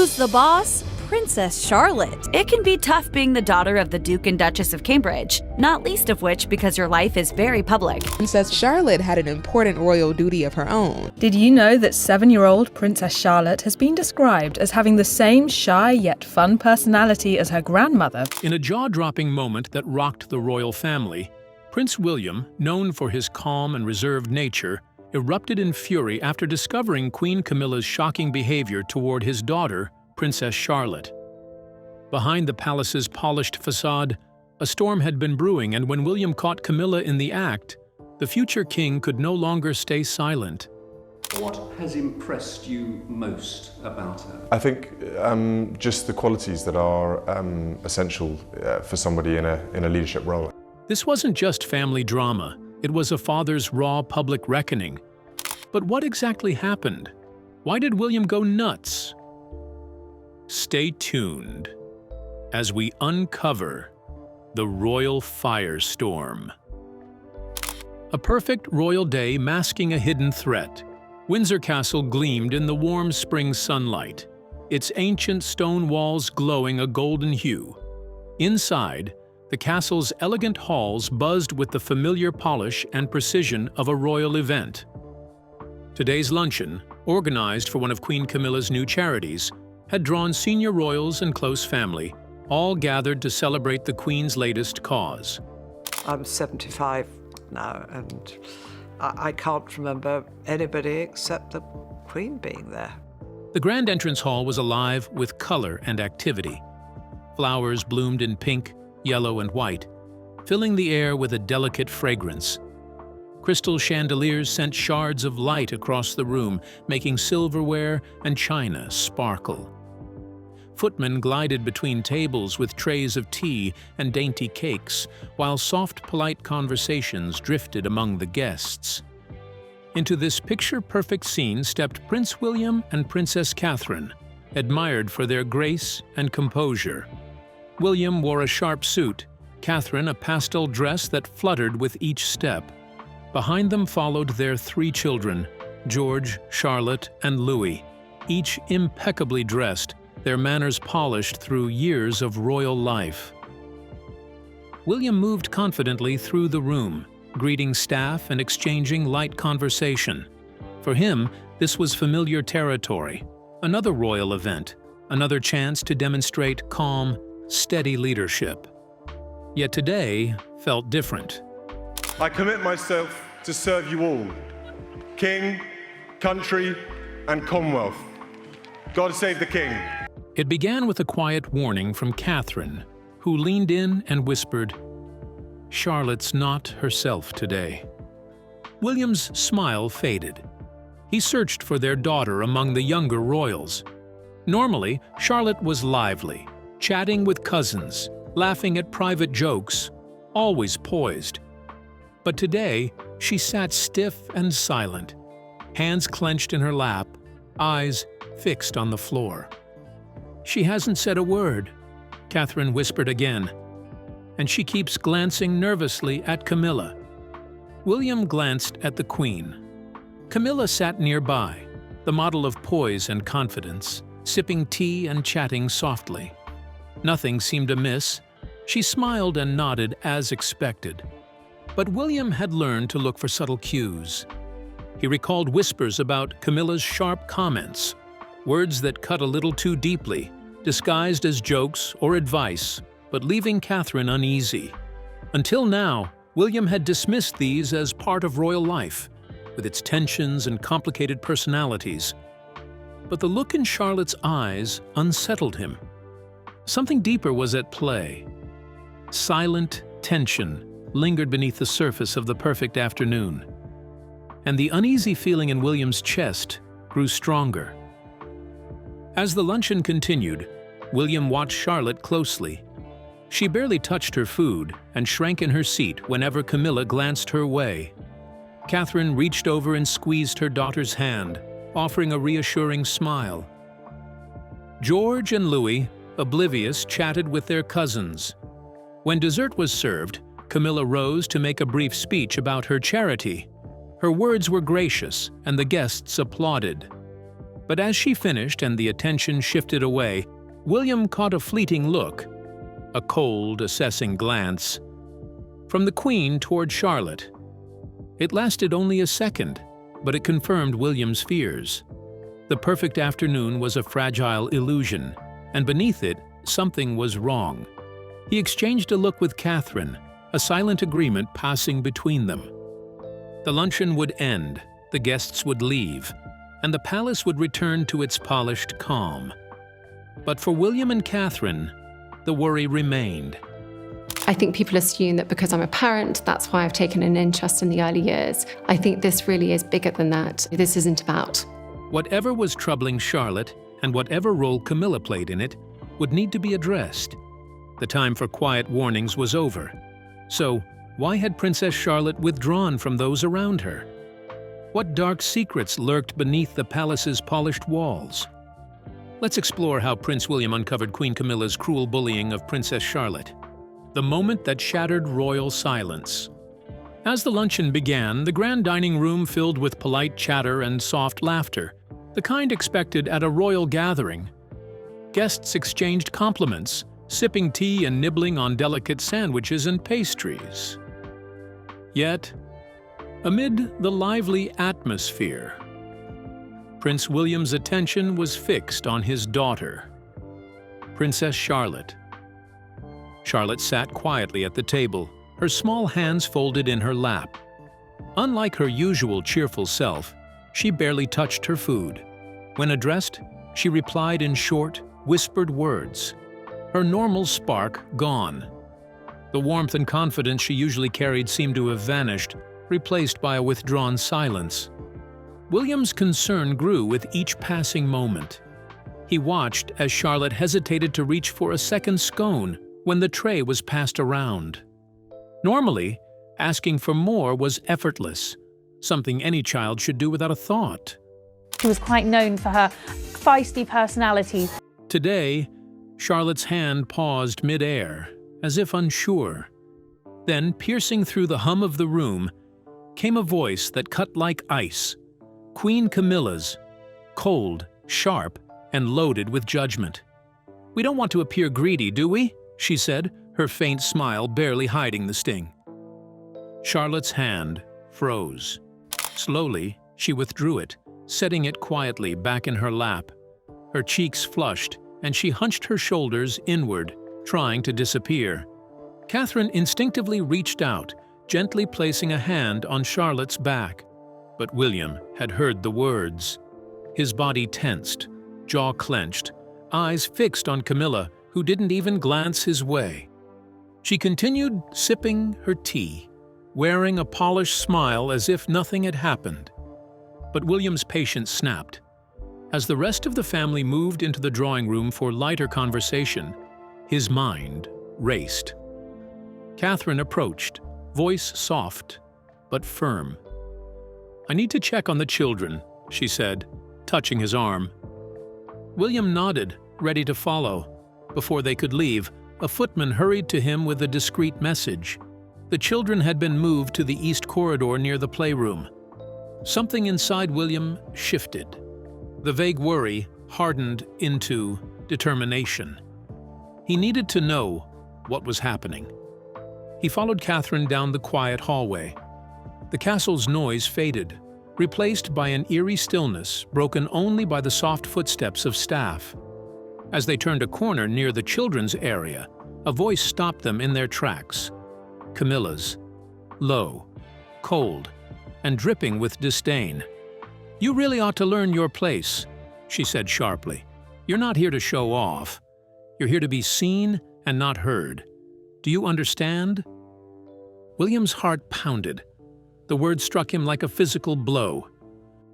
Who's the boss? Princess Charlotte. It can be tough being the daughter of the Duke and Duchess of Cambridge, not least of which because your life is very public. Princess Charlotte had an important royal duty of her own. Did you know that 7-year-old Princess Charlotte has been described as having the same shy yet fun personality as her grandmother? In a jaw-dropping moment that rocked the royal family, Prince William, known for his calm and reserved nature, erupted in fury after discovering Queen Camilla's shocking behavior toward his daughter, Princess Charlotte. Behind the palace's polished facade, a storm had been brewing, and when William caught Camilla in the act, the future king could no longer stay silent. What has impressed you most about her? I think just the qualities that are essential for somebody in a leadership role. This wasn't just family drama, it was a father's raw public reckoning. But what exactly happened? Why did William go nuts? Stay tuned as we uncover the royal firestorm. A perfect royal day masking a hidden threat, Windsor Castle gleamed in the warm spring sunlight, its ancient stone walls glowing a golden hue. Inside, the castle's elegant halls buzzed with the familiar polish and precision of a royal event. Today's luncheon, organized for one of Queen Camilla's new charities, had drawn senior royals and close family, all gathered to celebrate the Queen's latest cause. I'm 75 now, and I can't remember anybody except the Queen being there. The grand entrance hall was alive with color and activity. Flowers bloomed in pink, yellow, and white, filling the air with a delicate fragrance. Crystal chandeliers sent shards of light across the room, making silverware and china sparkle. Footmen glided between tables with trays of tea and dainty cakes, while soft, polite conversations drifted among the guests. Into this picture-perfect scene stepped Prince William and Princess Catherine, admired for their grace and composure. William wore a sharp suit, Catherine a pastel dress that fluttered with each step. Behind them followed their 3 children, George, Charlotte, and Louis, each impeccably dressed, their manners polished through years of royal life. William moved confidently through the room, greeting staff and exchanging light conversation. For him, this was familiar territory, another royal event, another chance to demonstrate calm, steady leadership. Yet today felt different. I commit myself to serve you all, King, country, and Commonwealth. God save the King. It began with a quiet warning from Catherine, who leaned in and whispered, "Charlotte's not herself today." William's smile faded. He searched for their daughter among the younger royals. Normally, Charlotte was lively, chatting with cousins, laughing at private jokes, always poised. But today, she sat stiff and silent, hands clenched in her lap, eyes fixed on the floor. "She hasn't said a word," Catherine whispered again, "and she keeps glancing nervously at Camilla." William glanced at the Queen. Camilla sat nearby, the model of poise and confidence, sipping tea and chatting softly. Nothing seemed amiss. She smiled and nodded as expected. But William had learned to look for subtle cues. He recalled whispers about Camilla's sharp comments, words that cut a little too deeply, disguised as jokes or advice, but leaving Catherine uneasy. Until now, William had dismissed these as part of royal life, with its tensions and complicated personalities. But the look in Charlotte's eyes unsettled him. Something deeper was at play. Silent tension lingered beneath the surface of the perfect afternoon, and the uneasy feeling in William's chest grew stronger. As the luncheon continued, William watched Charlotte closely. She barely touched her food and shrank in her seat whenever Camilla glanced her way. Catherine reached over and squeezed her daughter's hand, offering a reassuring smile. George and Louis, oblivious, chatted with their cousins. When dessert was served, Camilla rose to make a brief speech about her charity. Her words were gracious, and the guests applauded. But as she finished and the attention shifted away, William caught a fleeting look, a cold, assessing glance, from the Queen toward Charlotte. It lasted only a second, but it confirmed William's fears. The perfect afternoon was a fragile illusion, and beneath it, something was wrong. He exchanged a look with Catherine, a silent agreement passing between them. The luncheon would end, the guests would leave, and the palace would return to its polished calm. But for William and Catherine, the worry remained. I think people assume that because I'm a parent, that's why I've taken an interest in the early years. I think this really is bigger than that. This isn't about. Whatever was troubling Charlotte, and whatever role Camilla played in it, would need to be addressed. The time for quiet warnings was over. So, why had Princess Charlotte withdrawn from those around her? What dark secrets lurked beneath the palace's polished walls? Let's explore how Prince William uncovered Queen Camilla's cruel bullying of Princess Charlotte. The moment that shattered royal silence. As the luncheon began, the grand dining room filled with polite chatter and soft laughter, the kind expected at a royal gathering. Guests exchanged compliments, sipping tea and nibbling on delicate sandwiches and pastries. Yet, amid the lively atmosphere, Prince William's attention was fixed on his daughter, Princess Charlotte. Charlotte sat quietly at the table, her small hands folded in her lap. Unlike her usual cheerful self, she barely touched her food. When addressed, she replied in short, whispered words, her normal spark gone. The warmth and confidence she usually carried seemed to have vanished, replaced by a withdrawn silence. William's concern grew with each passing moment. He watched as Charlotte hesitated to reach for a second scone when the tray was passed around. Normally, asking for more was effortless, something any child should do without a thought. She was quite known for her feisty personality. Today, Charlotte's hand paused mid-air, as if unsure. Then, piercing through the hum of the room, came a voice that cut like ice, Queen Camilla's, cold, sharp, and loaded with judgment. "We don't want to appear greedy, do we?" she said, her faint smile barely hiding the sting. Charlotte's hand froze. Slowly, she withdrew it, setting it quietly back in her lap. Her cheeks flushed, and she hunched her shoulders inward, trying to disappear. Catherine instinctively reached out, gently placing a hand on Charlotte's back. But William had heard the words. His body tensed, jaw clenched, eyes fixed on Camilla, who didn't even glance his way. She continued sipping her tea, wearing a polished smile as if nothing had happened. But William's patience snapped. As the rest of the family moved into the drawing room for lighter conversation, his mind raced. Catherine approached, voice soft but firm. "I need to check on the children," she said, touching his arm. William nodded, ready to follow. Before they could leave, a footman hurried to him with a discreet message. The children had been moved to the east corridor near the playroom. Something inside William shifted. The vague worry hardened into determination. He needed to know what was happening. He followed Catherine down the quiet hallway. The castle's noise faded, replaced by an eerie stillness broken only by the soft footsteps of staff. As they turned a corner near the children's area, a voice stopped them in their tracks. Camilla's, low, cold, and dripping with disdain. "You really ought to learn your place," she said sharply. "You're not here to show off. You're here to be seen and not heard. Do you understand?" William's heart pounded. The word struck him like a physical blow.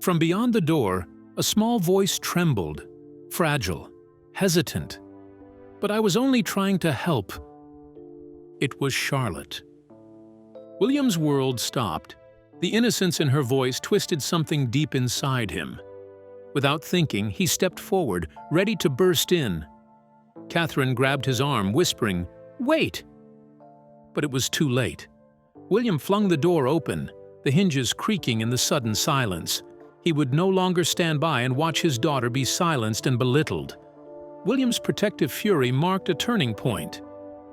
From beyond the door, a small voice trembled, fragile, hesitant. "But I was only trying to help." It was Charlotte. William's world stopped. The innocence in her voice twisted something deep inside him. Without thinking, he stepped forward, ready to burst in. Catherine grabbed his arm, whispering, "Wait!" But it was too late. William flung the door open, the hinges creaking in the sudden silence. He would no longer stand by and watch his daughter be silenced and belittled. William's protective fury marked a turning point.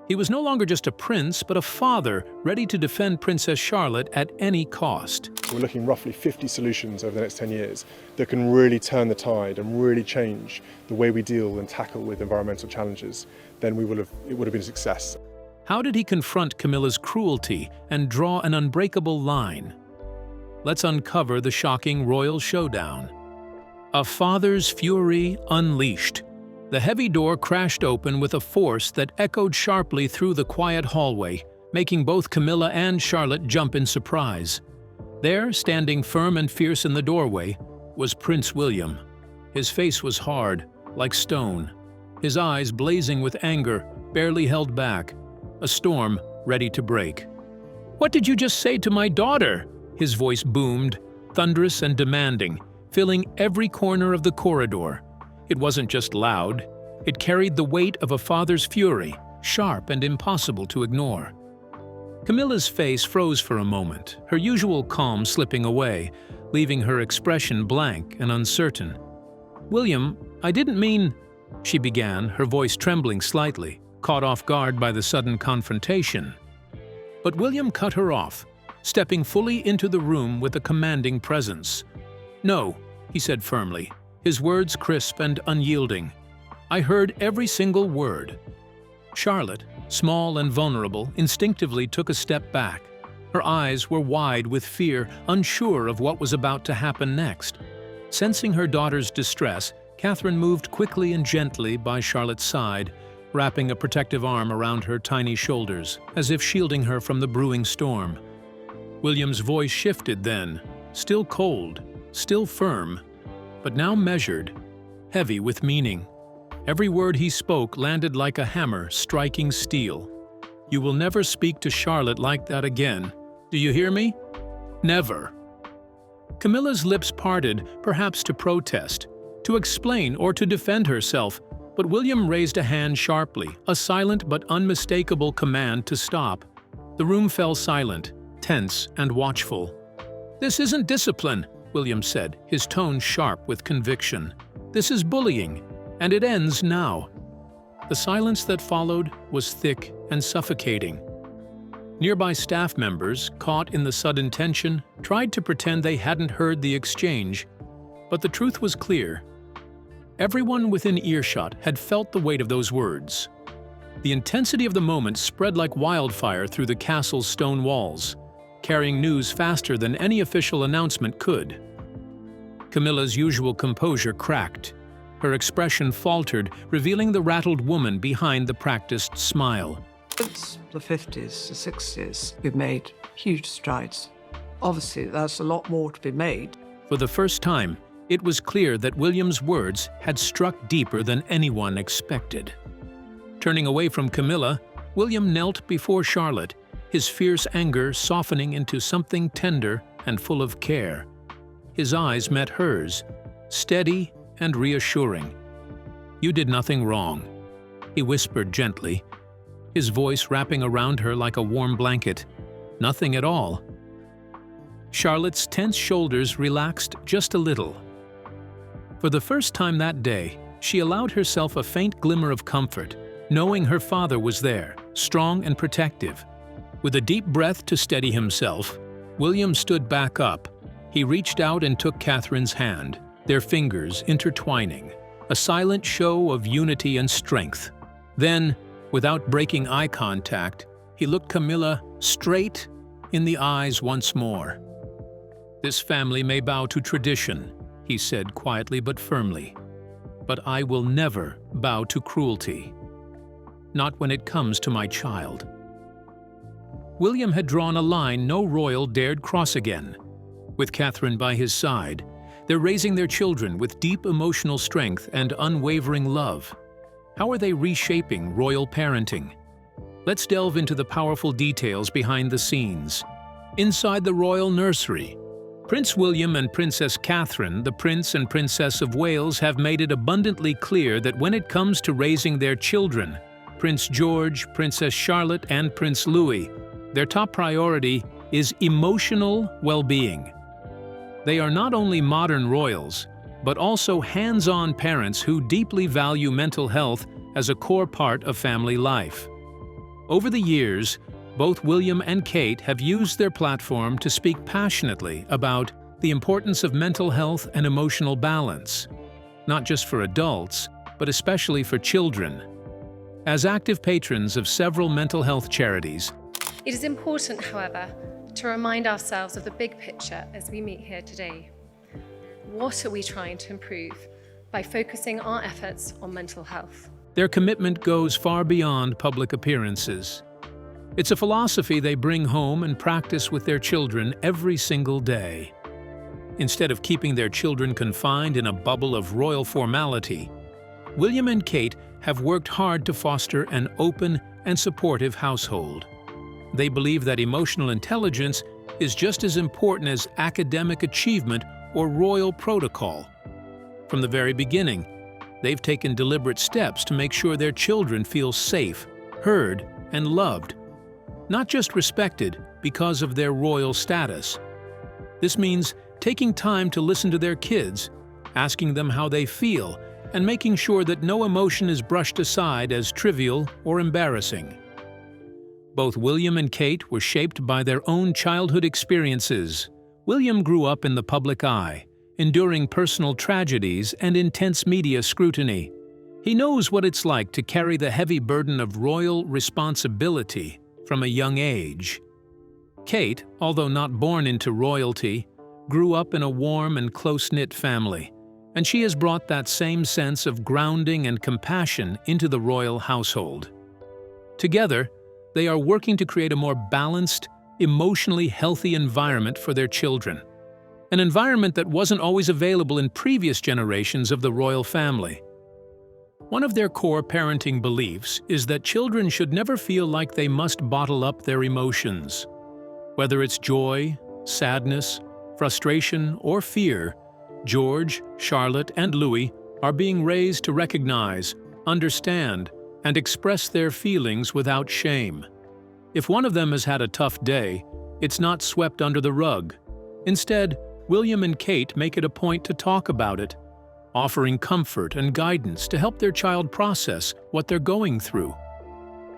He was no longer just a prince, but a father ready to defend Princess Charlotte at any cost. We're looking roughly 50 solutions over the next 10 years that can really turn the tide and really change the way we deal and tackle with environmental challenges. Then it would have been a success. How did he confront Camilla's cruelty and draw an unbreakable line? Let's uncover the shocking Royal Showdown. A father's fury unleashed. The heavy door crashed open with a force that echoed sharply through the quiet hallway, making both Camilla and Charlotte jump in surprise. There, standing firm and fierce in the doorway, was Prince William. His face was hard, like stone. His eyes blazing with anger, barely held back. A storm ready to break. "What did you just say to my daughter?" His voice boomed, thunderous and demanding, filling every corner of the corridor. It wasn't just loud, it carried the weight of a father's fury, sharp and impossible to ignore. Camilla's face froze for a moment, her usual calm slipping away, leaving her expression blank and uncertain. "William, I didn't mean—" she began, her voice trembling slightly, caught off guard by the sudden confrontation. But William cut her off, stepping fully into the room with a commanding presence. "No," he said firmly, his words crisp and unyielding. "I heard every single word." Charlotte, small and vulnerable, instinctively took a step back. Her eyes were wide with fear, unsure of what was about to happen next. Sensing her daughter's distress, Catherine moved quickly and gently by Charlotte's side, wrapping a protective arm around her tiny shoulders, as if shielding her from the brewing storm. William's voice shifted then, still cold, still firm, but now measured, heavy with meaning. Every word he spoke landed like a hammer striking steel. "You will never speak to Charlotte like that again. Do you hear me? Never." Camilla's lips parted, perhaps to protest, to explain or to defend herself, but William raised a hand sharply, a silent but unmistakable command to stop. The room fell silent, tense and watchful. "This isn't discipline," William said, his tone sharp with conviction. "This is bullying, and it ends now." The silence that followed was thick and suffocating. Nearby staff members, caught in the sudden tension, tried to pretend they hadn't heard the exchange, but the truth was clear. Everyone within earshot had felt the weight of those words. The intensity of the moment spread like wildfire through the castle's stone walls, carrying news faster than any official announcement could. Camilla's usual composure cracked. Her expression faltered, revealing the rattled woman behind the practiced smile. Since the 50s, the 60s, we've made huge strides. Obviously, there's a lot more to be made. For the first time, it was clear that William's words had struck deeper than anyone expected. Turning away from Camilla, William knelt before Charlotte, his fierce anger softening into something tender and full of care. His eyes met hers, steady and reassuring. "You did nothing wrong," he whispered gently, his voice wrapping around her like a warm blanket. "Nothing at all." Charlotte's tense shoulders relaxed just a little. For the first time that day, she allowed herself a faint glimmer of comfort, knowing her father was there, strong and protective. With a deep breath to steady himself, William stood back up. He reached out and took Catherine's hand, their fingers intertwining, a silent show of unity and strength. Then, without breaking eye contact, he looked Camilla straight in the eyes once more. "This family may bow to tradition," he said quietly but firmly, "but I will never bow to cruelty. Not when it comes to my child." William had drawn a line no royal dared cross again. With Catherine by his side, they're raising their children with deep emotional strength and unwavering love. How are they reshaping royal parenting? Let's delve into the powerful details behind the scenes. Inside the royal nursery, Prince William and Princess Catherine, the Prince and Princess of Wales, have made it abundantly clear that when it comes to raising their children, Prince George, Princess Charlotte, and Prince Louis, their top priority is emotional well-being. They are not only modern royals, but also hands-on parents who deeply value mental health as a core part of family life. Over the years, both William and Kate have used their platform to speak passionately about the importance of mental health and emotional balance, not just for adults, but especially for children. As active patrons of several mental health charities, it is important, however, to remind ourselves of the big picture as we meet here today. What are we trying to improve by focusing our efforts on mental health? their commitment goes far beyond public appearances. It's a philosophy they bring home and practice with their children every single day. Instead of keeping their children confined in a bubble of royal formality, William and Kate have worked hard to foster an open and supportive household. They believe that emotional intelligence is just as important as academic achievement or royal protocol. From the very beginning, they've taken deliberate steps to make sure their children feel safe, heard, and loved, not just respected because of their royal status. This means taking time to listen to their kids, asking them how they feel, and making sure that no emotion is brushed aside as trivial or embarrassing. Both William and Kate were shaped by their own childhood experiences. William grew up in the public eye, enduring personal tragedies and intense media scrutiny. He knows what it's like to carry the heavy burden of royal responsibility from a young age. Kate, although not born into royalty, grew up in a warm and close-knit family, and she has brought that same sense of grounding and compassion into the royal household. Together, they are working to create a more balanced, emotionally healthy environment for their children, an environment that wasn't always available in previous generations of the royal family. One of their core parenting beliefs is that children should never feel like they must bottle up their emotions. Whether it's joy, sadness, frustration, or fear, George, Charlotte, and Louis are being raised to recognize, understand, and express their feelings without shame. If one of them has had a tough day, it's not swept under the rug. Instead, William and Kate make it a point to talk about it, offering comfort and guidance to help their child process what they're going through.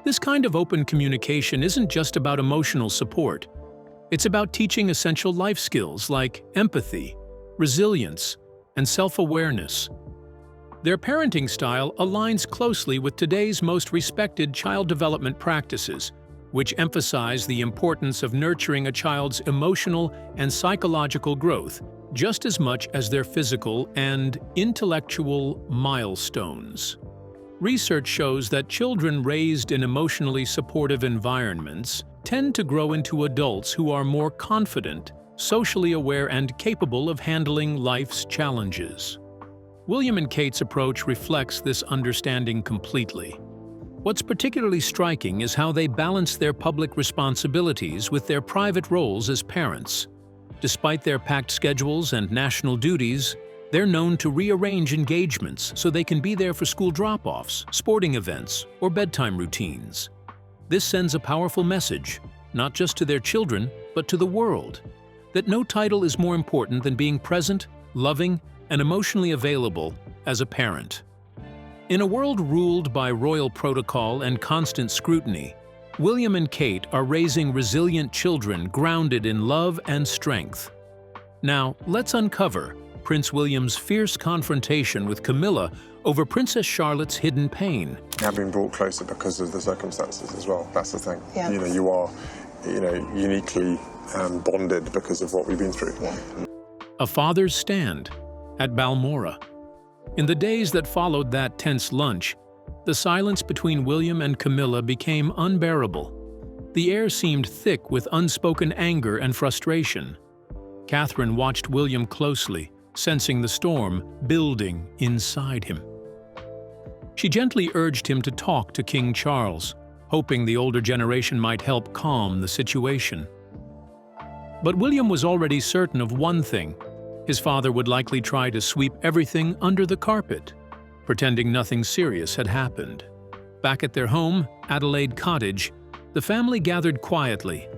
This kind of open communication isn't just about emotional support. It's about teaching essential life skills like empathy, resilience, and self-awareness. Their parenting style aligns closely with today's most respected child development practices, which emphasize the importance of nurturing a child's emotional and psychological growth just as much as their physical and intellectual milestones. Research shows that children raised in emotionally supportive environments tend to grow into adults who are more confident, socially aware, and capable of handling life's challenges. William and Kate's approach reflects this understanding completely. What's particularly striking is how they balance their public responsibilities with their private roles as parents. Despite their packed schedules and national duties, they're known to rearrange engagements so they can be there for school drop-offs, sporting events, or bedtime routines. This sends a powerful message, not just to their children, but to the world, that no title is more important than being present, loving, and emotionally available as a parent. In a world ruled by royal protocol and constant scrutiny, William and Kate are raising resilient children grounded in love and strength. Now, let's uncover Prince William's fierce confrontation with Camilla over Princess Charlotte's hidden pain. Have been brought closer because of the circumstances as well. That's the thing. Yeah. You are, uniquely bonded because of what we've been through. Yeah. A father's stand at Balmoral. In the days that followed that tense lunch, the silence between William and Camilla became unbearable. The air seemed thick with unspoken anger and frustration. Catherine watched William closely, sensing the storm building inside him. She gently urged him to talk to King Charles, hoping the older generation might help calm the situation. But William was already certain of one thing: his father would likely try to sweep everything under the carpet, pretending nothing serious had happened. Back at their home, Adelaide Cottage, the family gathered quietly.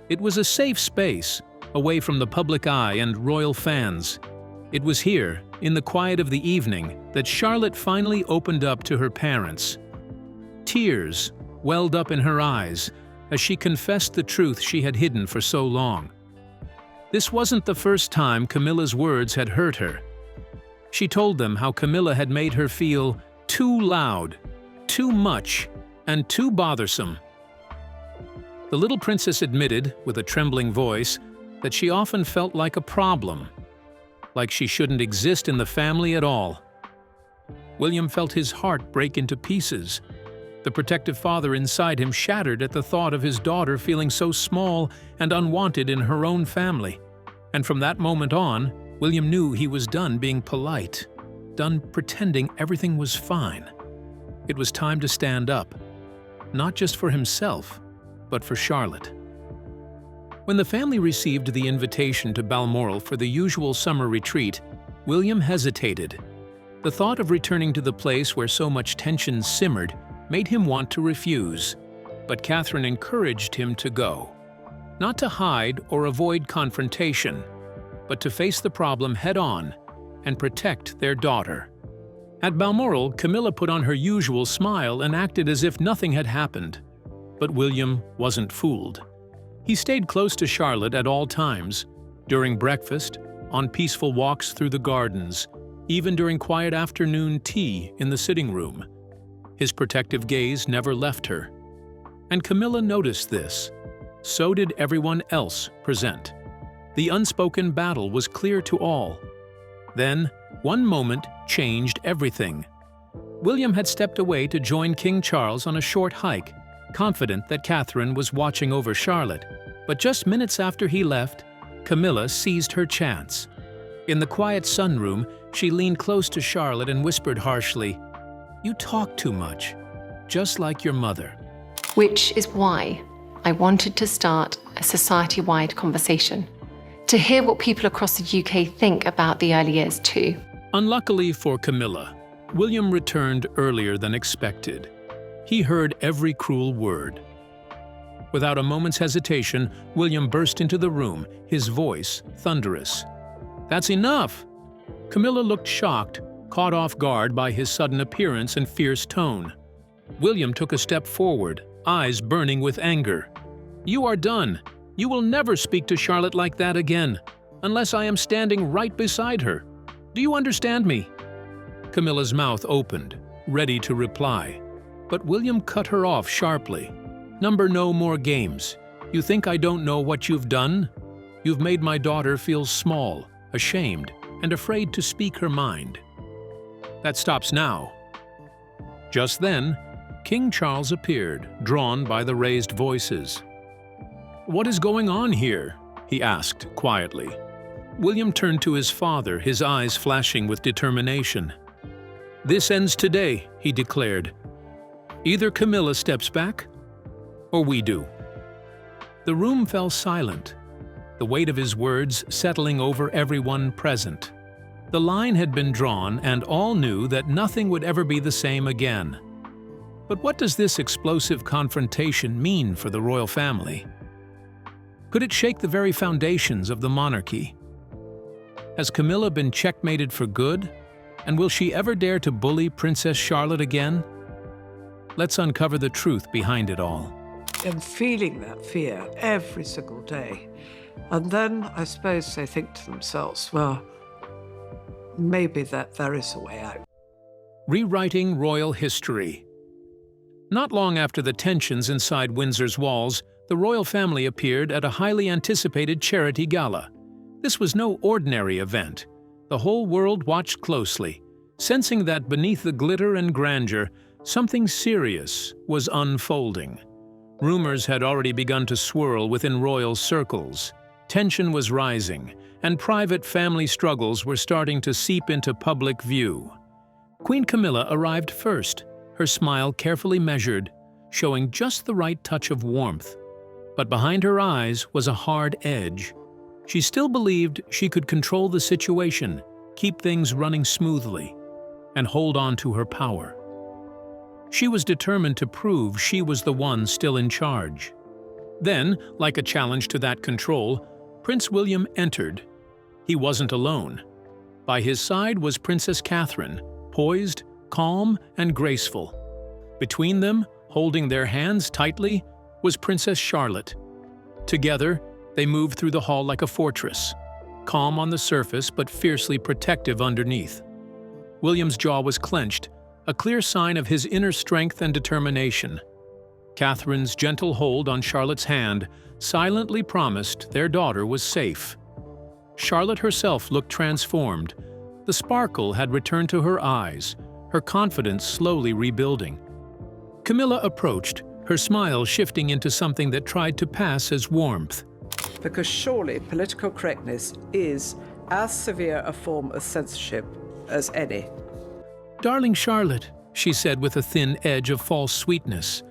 It was a safe space, away from the public eye and royal fans. It was here, in the quiet of the evening, that Charlotte finally opened up to her parents. Tears welled up in her eyes as she confessed the truth she had hidden for so long. This wasn't the first time Camilla's words had hurt her. She told them how Camilla had made her feel too loud, too much, and too bothersome. The little princess admitted, with a trembling voice, that she often felt like a problem, like she shouldn't exist in the family at all. William felt his heart break into pieces. The protective father inside him shattered at the thought of his daughter feeling so small and unwanted in her own family. And from that moment on, William knew he was done being polite, done pretending everything was fine. It was time to stand up, not just for himself, but for Charlotte. When the family received the invitation to Balmoral for the usual summer retreat, William hesitated. The thought of returning to the place where so much tension simmered made him want to refuse, but Catherine encouraged him to go. Not to hide or avoid confrontation, but to face the problem head-on and protect their daughter. At Balmoral, Camilla put on her usual smile and acted as if nothing had happened. But William wasn't fooled. He stayed close to Charlotte at all times, during breakfast, on peaceful walks through the gardens, even during quiet afternoon tea in the sitting room. His protective gaze never left her. And Camilla noticed this. So did everyone else present. The unspoken battle was clear to all. Then, one moment changed everything. William had stepped away to join King Charles on a short hike, confident that Catherine was watching over Charlotte. But just minutes after he left, Camilla seized her chance. In the quiet sunroom, she leaned close to Charlotte and whispered harshly, "You talk too much, just like your mother." Which is why I wanted to start a society-wide conversation, to hear what people across the UK think about the early years too. Unluckily for Camilla, William returned earlier than expected. He heard every cruel word. Without a moment's hesitation, William burst into the room, his voice thunderous. "That's enough!" Camilla looked shocked, caught off guard by his sudden appearance and fierce tone. William took a step forward, eyes burning with anger. "You are done. You will never speak to Charlotte like that again, unless I am standing right beside her. Do you understand me?" Camilla's mouth opened, ready to reply. But William cut her off sharply. "No more games. You think I don't know what you've done? You've made my daughter feel small, ashamed, and afraid to speak her mind. That stops now." Just then, King Charles appeared, drawn by the raised voices. "What is going on here?" he asked quietly. William turned to his father, his eyes flashing with determination. "This ends today," he declared. "Either Camilla steps back, or we do." The room fell silent, the weight of his words settling over everyone present. The line had been drawn, and all knew that nothing would ever be the same again. But what does this explosive confrontation mean for the royal family? Could it shake the very foundations of the monarchy? Has Camilla been checkmated for good? And will she ever dare to bully Princess Charlotte again? Let's uncover the truth behind it all. And feeling that fear every single day. And then I suppose they think to themselves, well, maybe that there is a way out. Rewriting royal history. Not long after the tensions inside Windsor's walls, the royal family appeared at a highly anticipated charity gala. This was no ordinary event. The whole world watched closely, sensing that beneath the glitter and grandeur, something serious was unfolding. Rumors had already begun to swirl within royal circles. Tension was rising, and private family struggles were starting to seep into public view. Queen Camilla arrived first, her smile carefully measured, showing just the right touch of warmth. But behind her eyes was a hard edge. She still believed she could control the situation, keep things running smoothly, and hold on to her power. She was determined to prove she was the one still in charge. Then, like a challenge to that control, Prince William entered. He wasn't alone. By his side was Princess Catherine, poised, calm, and graceful. Between them, holding their hands tightly, was Princess Charlotte. Together, they moved through the hall like a fortress, calm on the surface but fiercely protective underneath. William's jaw was clenched, a clear sign of his inner strength and determination. Catherine's gentle hold on Charlotte's hand silently promised their daughter was safe. Charlotte herself looked transformed. The sparkle had returned to her eyes, her confidence slowly rebuilding. Camilla approached, her smile shifting into something that tried to pass as warmth. Because surely political correctness is as severe a form of censorship as any. "Darling Charlotte," she said with a thin edge of false sweetness,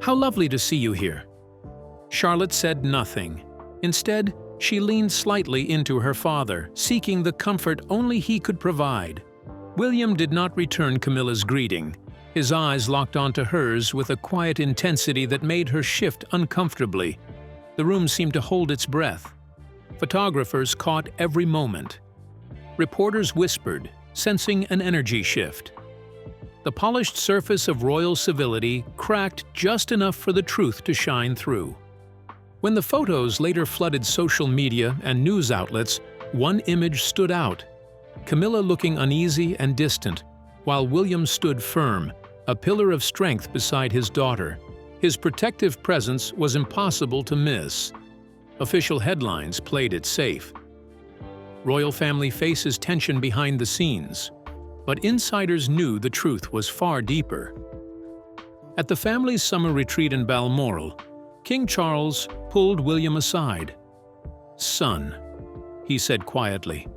"how lovely to see you here." Charlotte said nothing. Instead, she leaned slightly into her father, seeking the comfort only he could provide. William did not return Camilla's greeting. His eyes locked onto hers with a quiet intensity that made her shift uncomfortably. The room seemed to hold its breath. Photographers caught every moment. Reporters whispered, sensing an energy shift. The polished surface of royal civility cracked just enough for the truth to shine through. When the photos later flooded social media and news outlets, one image stood out. Camilla looking uneasy and distant, while William stood firm, a pillar of strength beside his daughter. His protective presence was impossible to miss. Official headlines played it safe. Royal family faces tension behind the scenes, but insiders knew the truth was far deeper. At the family's summer retreat in Balmoral, King Charles pulled William aside. "Son," he said quietly,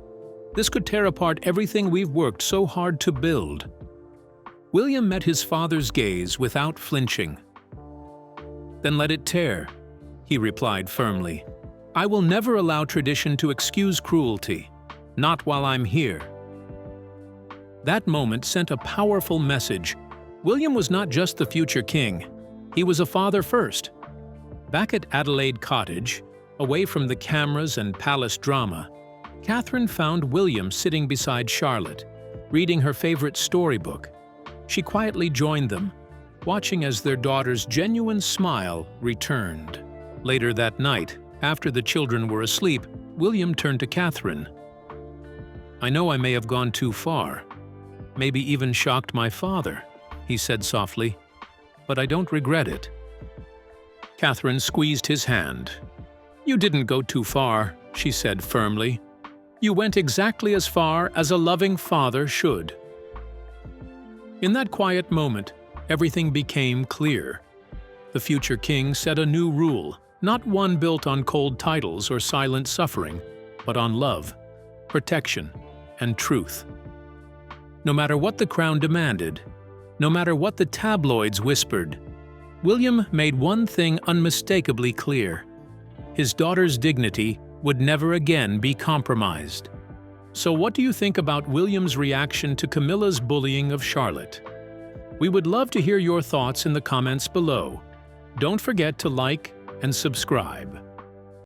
"this could tear apart everything we've worked so hard to build." William met his father's gaze without flinching. "Then let it tear," he replied firmly. "I will never allow tradition to excuse cruelty, not while I'm here." That moment sent a powerful message. William was not just the future king. He was a father first. Back at Adelaide Cottage, away from the cameras and palace drama, Catherine found William sitting beside Charlotte, reading her favorite storybook. She quietly joined them, watching as their daughter's genuine smile returned. Later that night, after the children were asleep, William turned to Catherine. "I know I may have gone too far, maybe even shocked my father," he said softly, "but I don't regret it." Catherine squeezed his hand. "You didn't go too far," she said firmly. "You went exactly as far as a loving father should." In that quiet moment, everything became clear. The future king set a new rule, not one built on cold titles or silent suffering, but on love, protection, and truth. No matter what the crown demanded, no matter what the tabloids whispered, William made one thing unmistakably clear: his daughter's dignity would never again be compromised. So what do you think about William's reaction to Camilla's bullying of Charlotte? We would love to hear your thoughts in the comments below. Don't forget to like and subscribe.